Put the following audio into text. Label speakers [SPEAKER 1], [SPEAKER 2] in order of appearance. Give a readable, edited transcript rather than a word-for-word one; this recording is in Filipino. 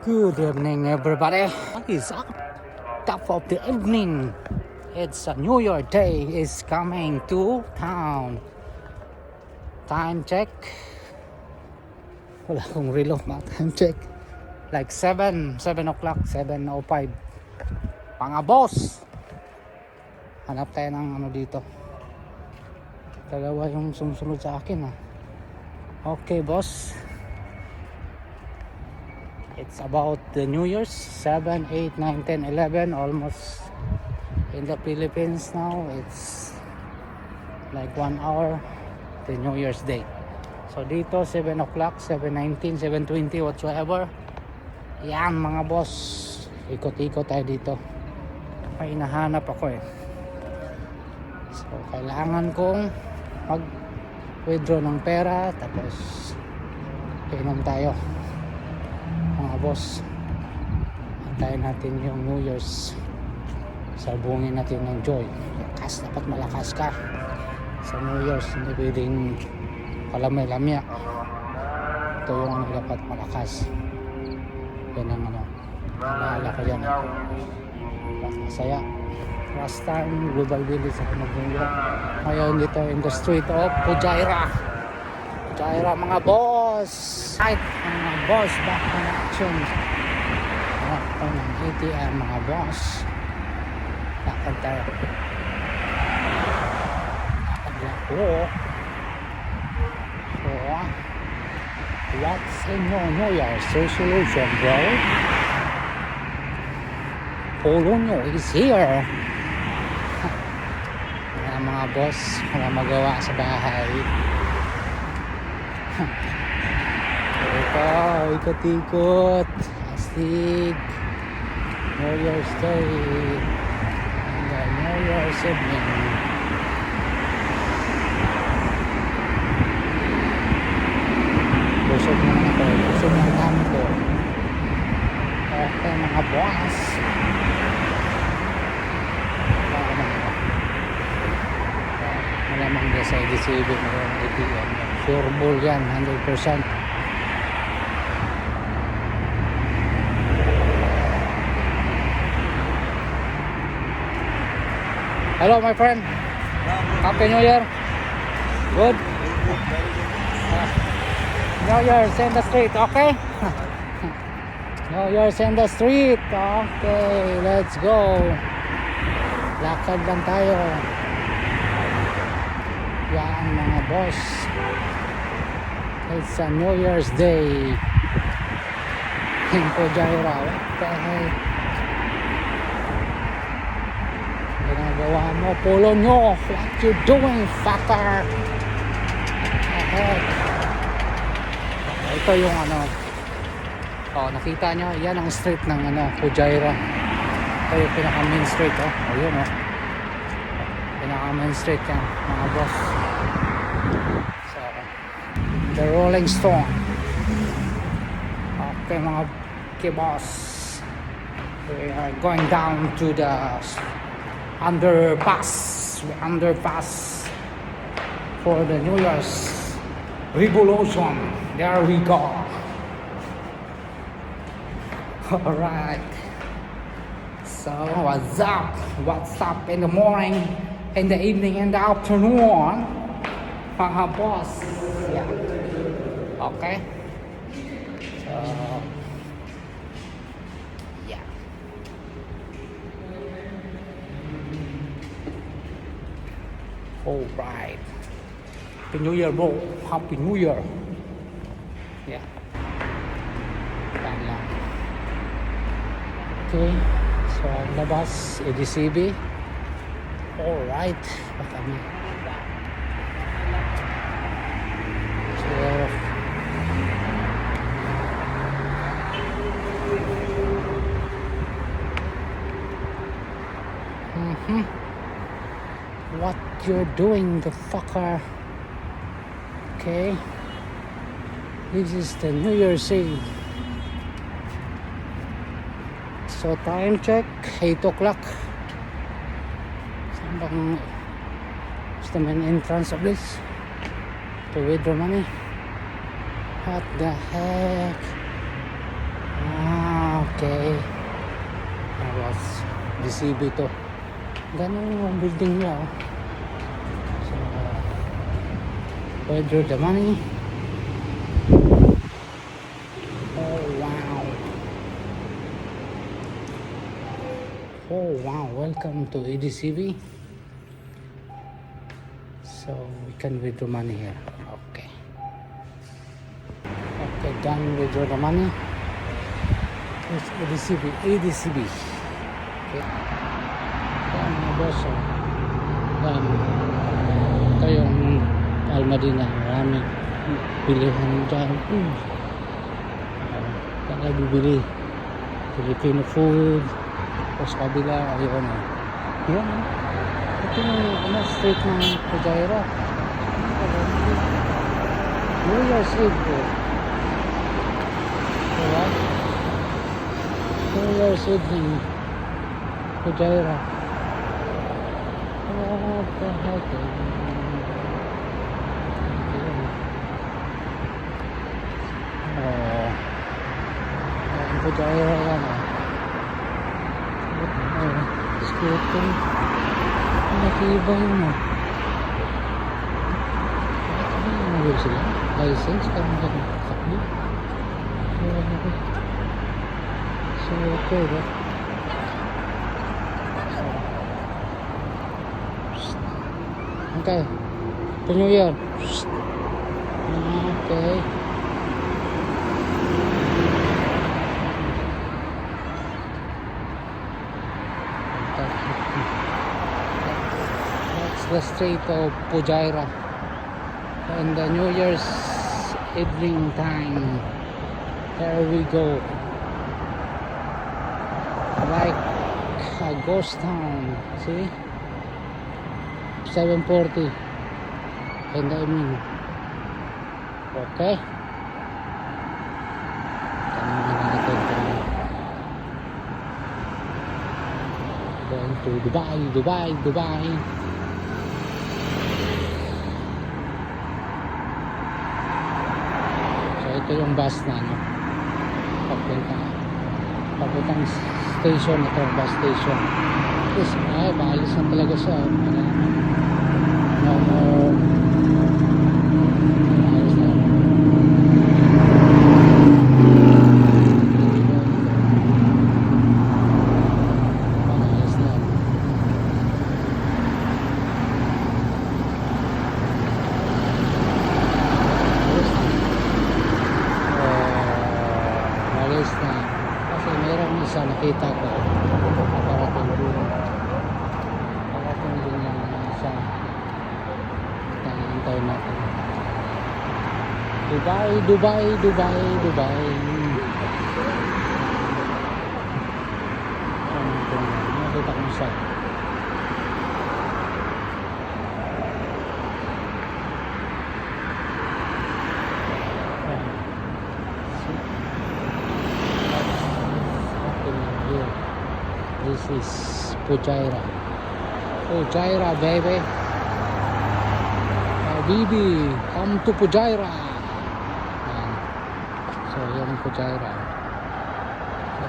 [SPEAKER 1] Good evening, everybody. It's up top of the evening. It's a New Year day is coming to town. Time check. Wala akong relo na time check. Like 7 o'clock, 7:05. Mga boss. Hanap tayo ng ano dito. Dalawa yung sumusunod sa akin Okay, boss. It's about the New Year's, 7, 8, 9, 10, 11, almost in the Philippines now. It's like 1 hour the New Year's Day. So dito 7 o'clock, 7:19, 7:20, whatsoever. Yan mga boss, ikot-ikot tayo dito. May hinahanap ako So kailangan kong mag-withdraw ng pera, tapos inom tayo. Mga boss, antayin natin yung New Year's. Sabungin natin ng joy. Dapat malakas ka sa New Year's, hindi pwedeng kalamay-lamya. Ito yung ano, dapat malakas. Yan ang ano, naalala ko yan masaya. Last time Global Village ako mag-New. Ngayon dito in the street of Pujaira mga boss. Right, mga boss, back in action. Ako ng ATM mga boss. Lakad tayo. Lakad ako. So, what's in your New Year's resolution, bro? Polonyo is here. Mga boss, wala magawa sa bahay. Ito, ikot-ikot. Astig. New Year's Day. And the New Year's evening. Busog naman ako. Busog ng dami ko. Okay, mga boss. Malamang sa EDCB ng ATM. Sure ball yan, 100%. Hello my friend. Happy New Year. Good. New Year's in the street, okay? New Year's in the street. Okay, let's go. Lakad lang tayo. Yan mga boss. It's a New Year's Day in Pujaira. What the heck? Ginagawa mo, Polonyo. What you doing, fucker? Ito yung ano. Nakita nyo, yan ang street ng ano, Pujaira. Ito yung pinaka main street. Ayun pinaka main street yan mga boss. So, the Rolling Stone. Okay mga boss, we are going down to the underpass for the New Year's revolution. There we go. Alright, so what's up in the morning, in the evening, in the afternoon mga boss. Yeah. Okay, so yeah. Alright, Happy New Year bro. Happy New Year. Yeah. Okay, so labas EDCB. Alright, baka may what you're doing, the fucker? Okay, this is the New Year's Eve. So time check, 8 o'clock. Saan bang the main entrance of this? To withdraw money. What the heck? Wow. ADCB to. Ganun yung building niya. Oh. So, withdraw the money. Oh wow. Oh wow, welcome to ADCB. So we can withdraw money here. Okay. Okay, done, withdraw the money. It's ADCB. Okay. Yan mga boss. Yan. Ito yung Almadina. Marami bilihan dyan. Kaya bibili. Filipino food. Tapos kabila, ayun. Yan. Ito yung street ng Pujaira. New Year's Eve po. Diba? New Year's Eve ng Pujaira. What the heck? Oh. Ang Pujaira yan ah. Scooter. Nakibay mo. Ano sila? License? Parang sakbo. So, okay ba? Okay. Happy New Year. Okay. The street of Pujaira and the New Year's evening time. There we go, like a ghost town. See, 7:40 in the evening. Okay, going to Dubai. Ito yung bus na ano, papuntang station. Ito yung bus station. Yes, ay maalis na talaga siya. No more. Maalis na. Maalis na. Kasi mayroong isa nakita ko parating din yung isa nangintay natin. Dubai. Nakita ko siya. This is Pujaira, baby. Bibi, come to Pujaira. So, yan ang Pujaira. So,